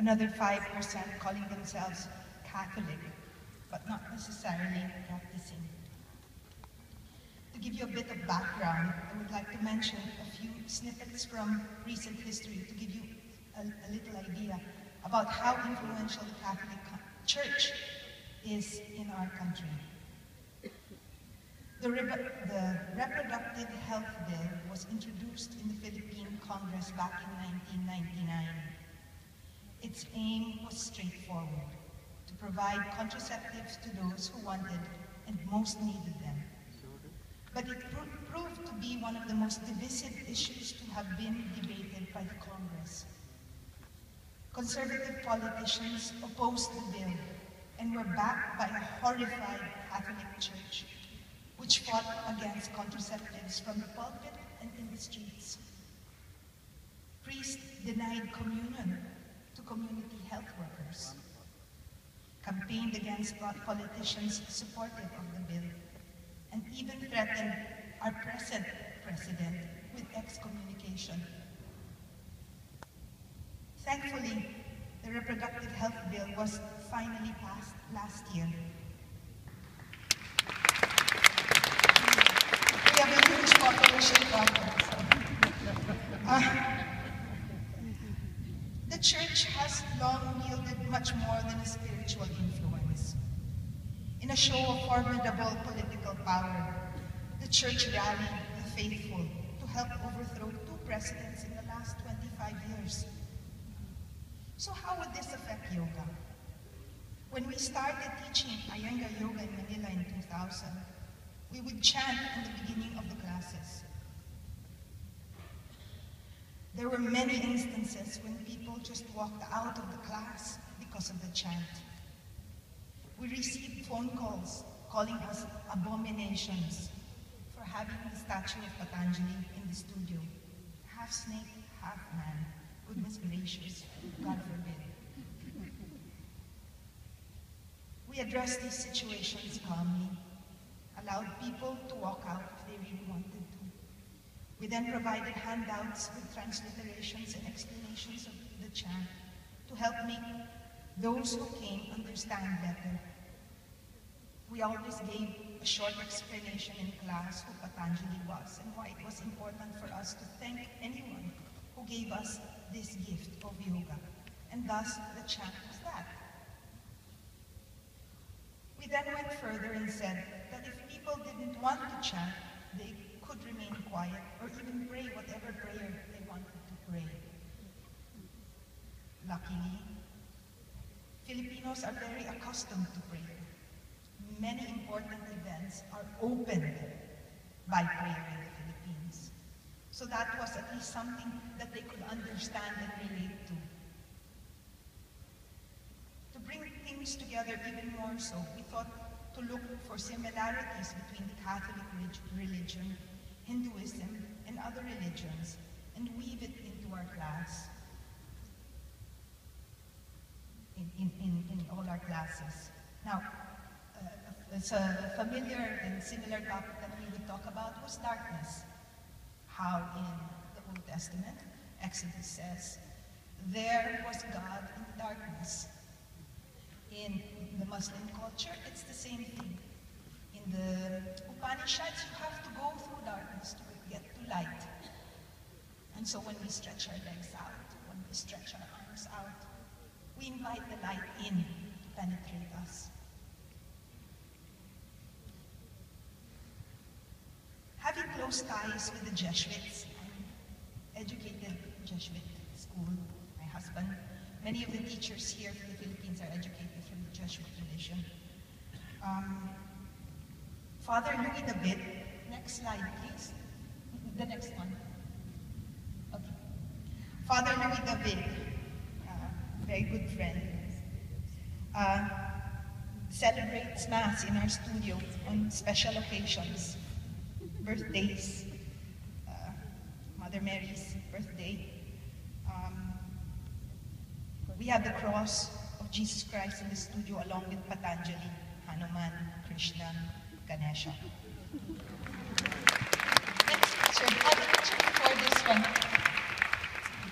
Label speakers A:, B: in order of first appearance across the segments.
A: Another 5% calling themselves Catholic, but not necessarily practicing. To give you a bit of background, I would like to mention a few snippets from recent history to give you a little idea about how influential the Catholic Church is in our country. The Reproductive Health Bill was introduced in the Philippine Congress back in 1999. Its aim was straightforward: to provide contraceptives to those who wanted and most needed them. But it proved to be one of the most divisive issues to have been debated by the Congress. Conservative politicians opposed the bill and were backed by a horrified Catholic Church, which fought against contraceptives from the pulpit and in the streets. Priests denied communion to community health workers, campaigned against politicians supportive of the bill, and even threatened our present president with excommunication. Thankfully, the Reproductive Health Bill was finally passed last year. We have a huge population problem. The Church has long yielded much more than a spiritual influence. In a show of formidable political power, the Church rallied the faithful to help overthrow 2 presidents in the last 25 years. So how would this affect yoga? When we started teaching Iyengar Yoga in Manila in 2000, we would chant in the beginning of the classes. There were many instances when people just walked out of the class because of the chant. We received phone calls calling us abominations for having the statue of Patanjali in the studio. Half snake, half man. Goodness gracious, God forbid. We addressed these situations calmly, allowed people to walk out if they really wanted to. We then provided handouts with transliterations and explanations of the chant to help make those who came understand better. We always gave a short explanation in class who Patanjali was and why it was important for us to thank anyone who gave us this gift of yoga. And thus, the chant was that. We then went further and said that if people didn't want to chant, they could remain quiet or even pray whatever prayer they wanted to pray. Luckily, Filipinos are very accustomed to prayer. Many important events are opened by prayer in the Philippines. So that was at least something that they could understand and relate to. To bring things together even more so, we thought to look for similarities between the Catholic religion, Hinduism, and other religions, and weave it into our class, in all our classes. Now, it's a familiar and similar topic that we would talk about was darkness. How in the Old Testament, Exodus says, there was God in the darkness. In the Muslim culture, it's the same thing. In the Upanishads, you have to go through darkness to get to light. And so when we stretch our legs out, when we stretch our arms out, we invite the light in to penetrate us. Having close ties with the Jesuits, I'm educated Jesuit school, my husband. Many of the teachers here in the Philippines are educated from the Jesuit tradition. Father Louis David, next slide please. The next one. Okay. Father Louis David, very good friend, celebrates Mass in our studio on special occasions. Birthdays, Mother Mary's birthday. We have the cross of Jesus Christ in the studio along with Patanjali, Hanuman, Krishna, Ganesha. Next picture, the picture before this one.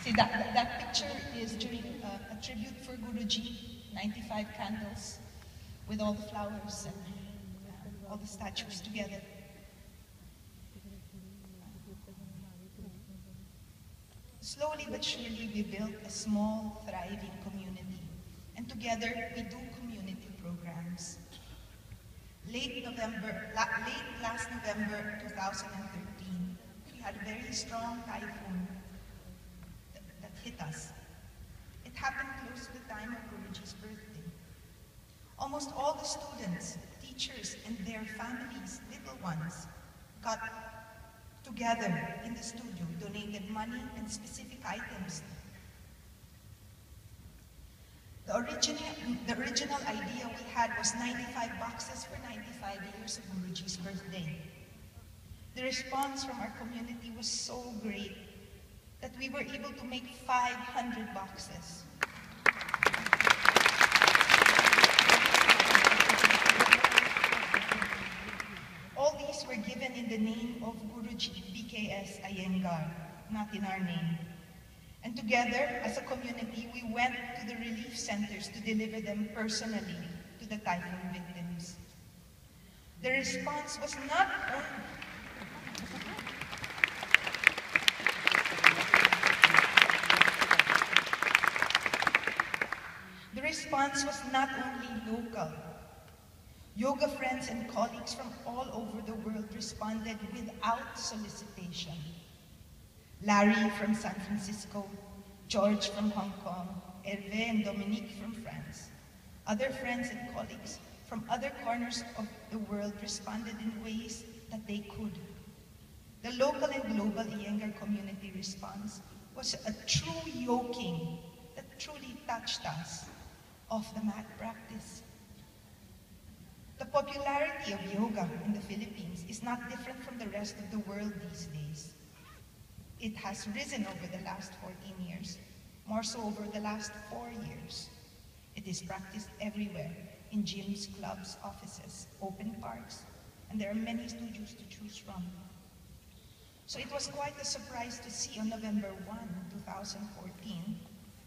A: See, that picture is during a a tribute for Guruji, 95 candles with all the flowers and all the statues together. Slowly but surely, we built a small, thriving community, and together we do community programs. Late last November 2013, we had a very strong typhoon that hit us. It happened close to the time of Guruji's birthday. Almost all the students, teachers, and their families, little ones, got together in the studio, donated money and specific items. The original idea we had was 95 boxes for 95 years of Guruji's birthday. The response from our community was so great that we were able to make 500 boxes. All these were given in the name of Guruji BKS Iyengar, not in our name. And together, as a community, we went to the relief centers to deliver them personally to the typhoon victims. The response was not only local. Yoga friends and colleagues from all over the world responded without solicitation. Larry from San Francisco, George from Hong Kong, Hervé and Dominique from France. Other friends and colleagues from other corners of the world responded in ways that they could. The local and global Iyengar community response was a true yoking that truly touched us off the mat practice. The popularity of yoga in the Philippines is not different from the rest of the world these days. It has risen over the last 14 years, more so over the last 4 years. It is practiced everywhere, in gyms, clubs, offices, open parks, and there are many studios to choose from. So it was quite a surprise to see on November 1, 2014,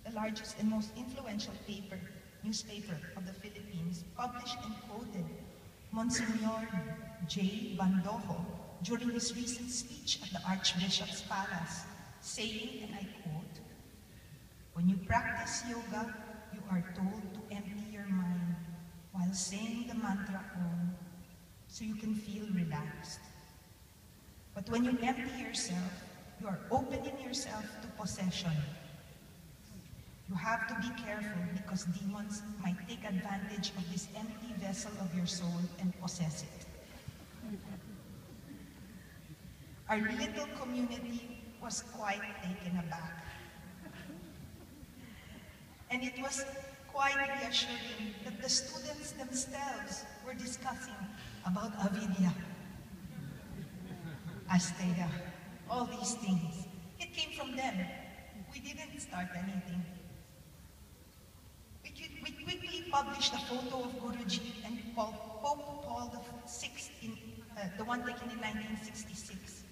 A: the largest and most influential newspaper of the Philippines, published and quoted Monsignor J. Bandojo during his recent speech at the Archbishop's Palace, saying, and I quote, "When you practice yoga, you are told to empty your mind while saying the mantra Om, so you can feel relaxed. But when you empty yourself, you are opening yourself to possession. You have to be careful because demons might take advantage of this empty vessel of your soul and possess it." Our little community was quite taken aback. And it was quite reassuring that the students themselves were discussing about avidya, asteya, all these things. It came from them. We didn't start anything. We quickly published a photo of Guruji and Pope Paul VI, the one taken in 1966.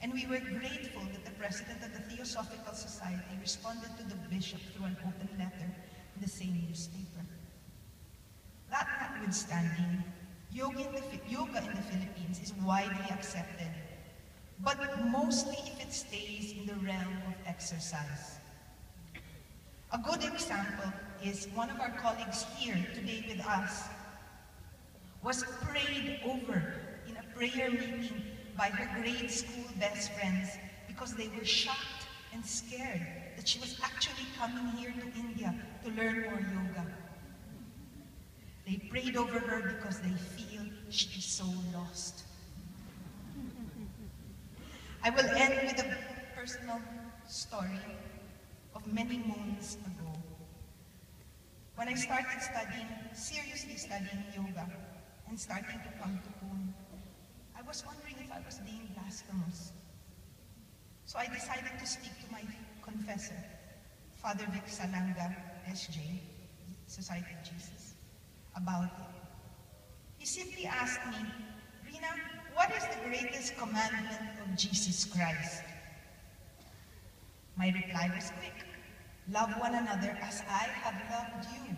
A: And we were grateful that the president of the Theosophical Society responded to the bishop through an open letter in the same newspaper. That notwithstanding, yoga in the Philippines is widely accepted, but mostly if it stays in the realm of exercise. A good example is one of our colleagues here today with us was prayed over in a prayer meeting by her grade school best friends because they were shocked and scared that she was actually coming here to India to learn more yoga. They prayed over her because they feel she is so lost. I will end with a personal story of many moons ago. When I started seriously studying yoga and starting to come to Pune, I was wondering if I was being blasphemous. So I decided to speak to my confessor, Father Vic Salanga, SJ, Society of Jesus, about it. He simply asked me, "Rina, what is the greatest commandment of Jesus Christ?" My reply was quick, Love one another as I have loved you.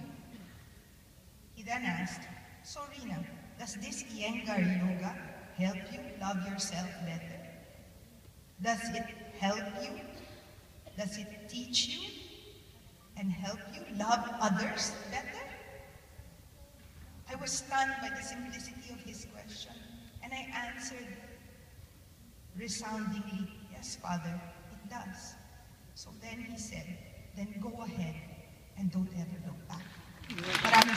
A: He then asked, so Rina, does this Iyengar yoga help you love yourself better? Does it help you? Does it teach you and help you love others better? I was stunned by the simplicity of his question, and I answered resoundingly, yes, Father, it does. So then he said, then go ahead and don't ever look back. Maraming